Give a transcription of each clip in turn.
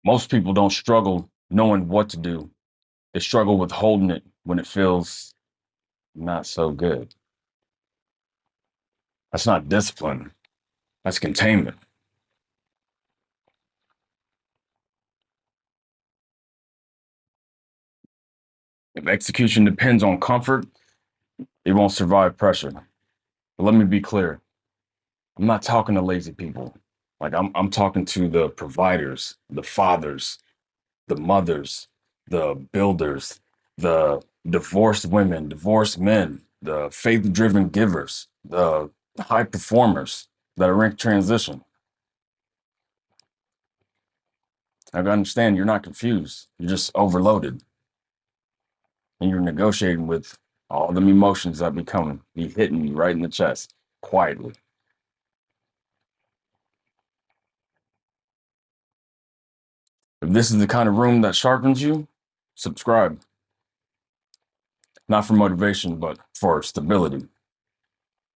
Most people don't struggle knowing what to do. They struggle with holding it when it feels not so good. That's not discipline. That's containment. If execution depends on comfort, it won't survive pressure. But let me be clear. I'm not talking to lazy people. Like I'm talking to the providers, the fathers, the mothers, the builders, the divorced women, divorced men, the faith-driven givers, the high performers that are in transition. I understand you're not confused. You're just overloaded, and you're negotiating with all them emotions that be hitting you right in the chest quietly. If this is the kind of room that sharpens you, subscribe. Not for motivation, but for stability.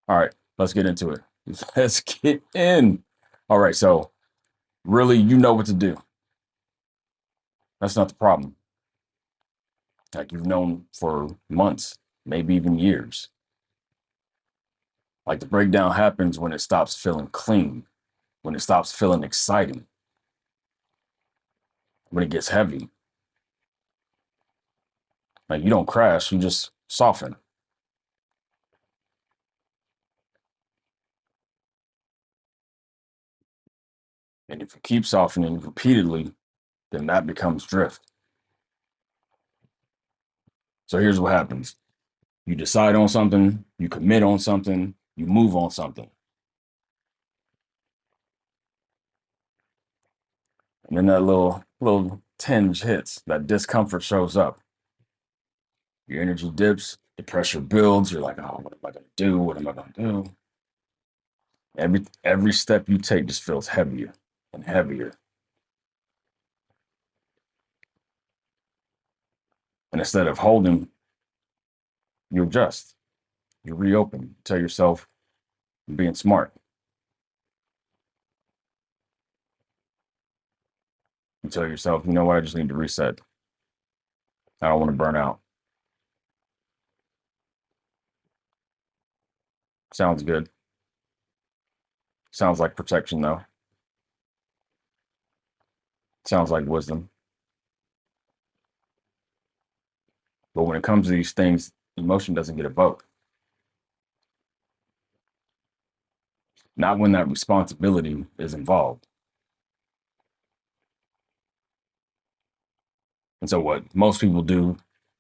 All right, let's get into it. Let's get in. All right, so really, you know what to do. That's not the problem. Like you've known for months, maybe even years. Like the breakdown happens when it stops feeling clean, when it stops feeling exciting, when it gets heavy. Like you don't crash, you just soften. And if you keep softening repeatedly, then that becomes drift. So here's what happens: you decide on something, you commit on something, you move on something. And then that little tinge hits, that discomfort shows up. Your energy dips, the pressure builds. You're like, oh, what am I gonna do? What am I gonna do? Every step you take just feels heavier and heavier. And instead of holding, you adjust, you reopen, you tell yourself you're being smart. You tell yourself, you know what, I just need to reset. I don't want to burn out. Sounds good. Sounds like protection though. Sounds like wisdom. But when it comes to these things, emotion doesn't get a vote. Not when that responsibility is involved. And so what most people do,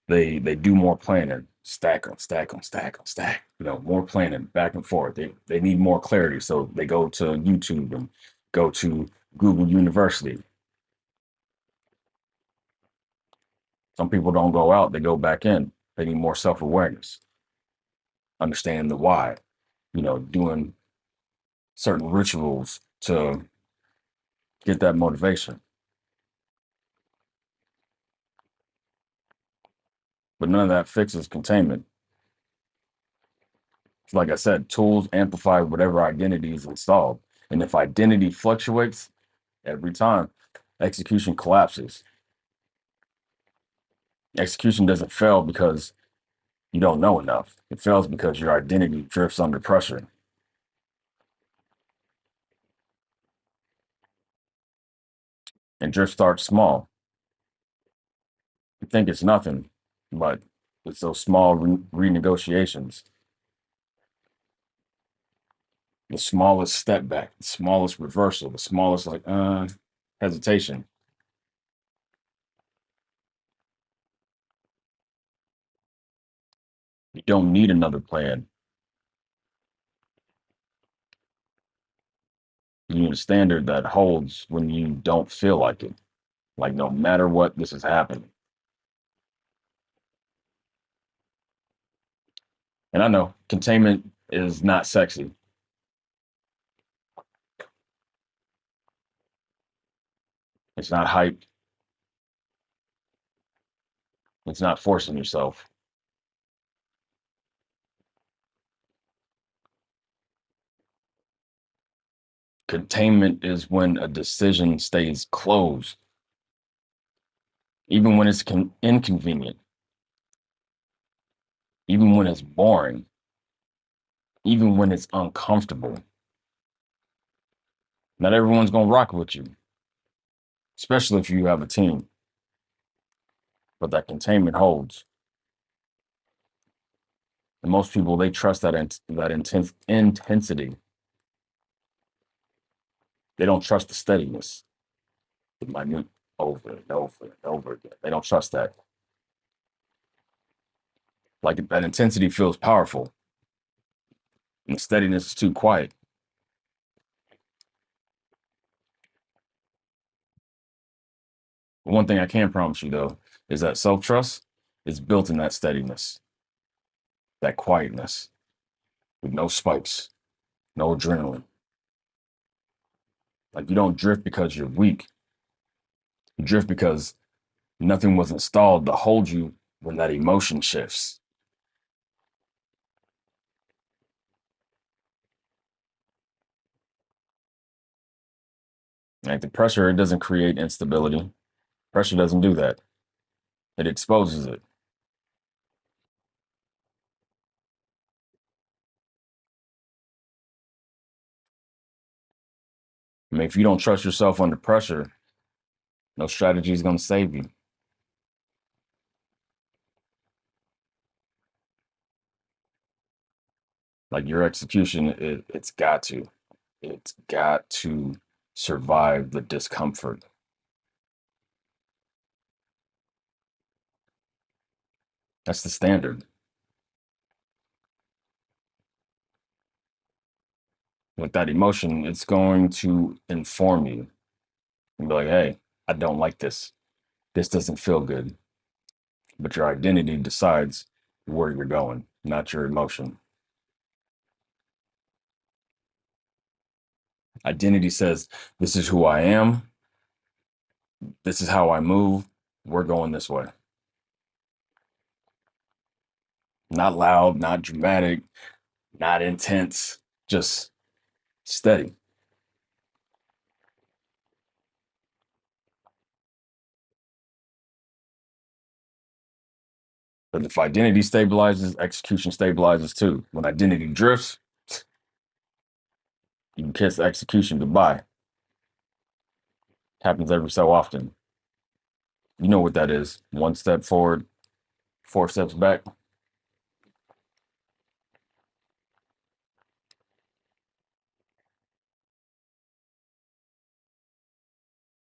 they do more planning, stack on stack on stack on stack, more planning back and forth. They need more clarity. So they go to YouTube and go to Google University. Some people don't go out, they go back in. They need more self-awareness, understand the why, doing certain rituals to get that motivation. But none of that fixes containment. Like I said, tools amplify whatever identity is installed. And if identity fluctuates every time, execution collapses. Execution doesn't fail because you don't know enough. It fails because your identity drifts under pressure. And drift starts small. You think it's nothing, but it's those small renegotiations, the smallest step back, the smallest reversal, the smallest hesitation. You don't need another plan. You need a standard that holds when you don't feel like it. Like no matter what, this is happening. And I know containment is not sexy. It's not hype. It's not forcing yourself. Containment is when a decision stays closed, even when it's inconvenient, even when it's boring, even when it's uncomfortable. Not everyone's going to rock with you, especially if you have a team, but that containment holds. And most people, they trust that intense intensity. They don't trust the steadiness, the minute over and over and over again. They don't trust that. Like that intensity feels powerful, and the steadiness is too quiet. But one thing I can promise you, though, is that self trust is built in that steadiness, that quietness, with no spikes, no adrenaline. Like you don't drift because you're weak. You drift because nothing was installed to hold you when that emotion shifts. Like the pressure, it doesn't create instability. Pressure doesn't do that. It exposes it. I mean, if you don't trust yourself under pressure, no strategy is going to save you. Like your execution, it's got to survive the discomfort. That's the standard. With that emotion, it's going to inform you and be like, hey, I don't like this. This doesn't feel good. But your identity decides where you're going, not your emotion. Identity says, this is who I am. This is how I move. We're going this way. Not loud, not dramatic, not intense, just steady. But if identity stabilizes, execution stabilizes too. When identity drifts, you can kiss execution goodbye. Happens every so often. You know what that is. One step forward, four steps back.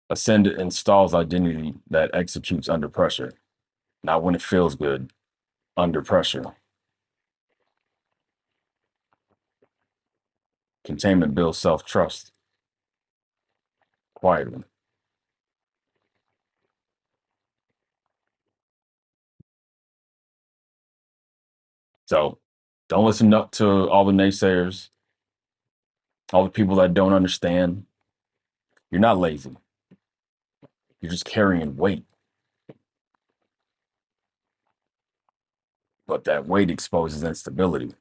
Ascend installs identity that executes under pressure, not when it feels good, under pressure. Containment builds self trust quietly. So don't listen up to all the naysayers, all the people that don't understand. You're not lazy. You're just carrying weight, but that weight exposes instability.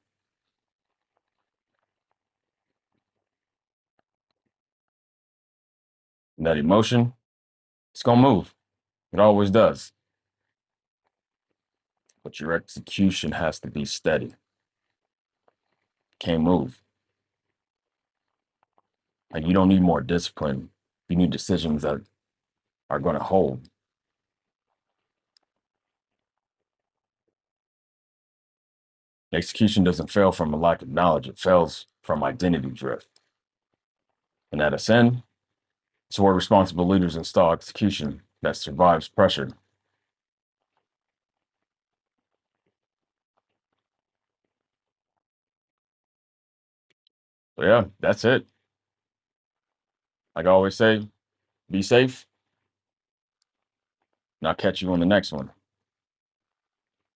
And that emotion, it's going to move. It always does. But your execution has to be steady. Can't move. Like you don't need more discipline. You need decisions that are going to hold. Execution doesn't fail from a lack of knowledge. It fails from identity drift. And that ascend, it's where responsible leaders install execution that survives pressure. So yeah, that's it. Like I always say, be safe, and I'll catch you on the next one.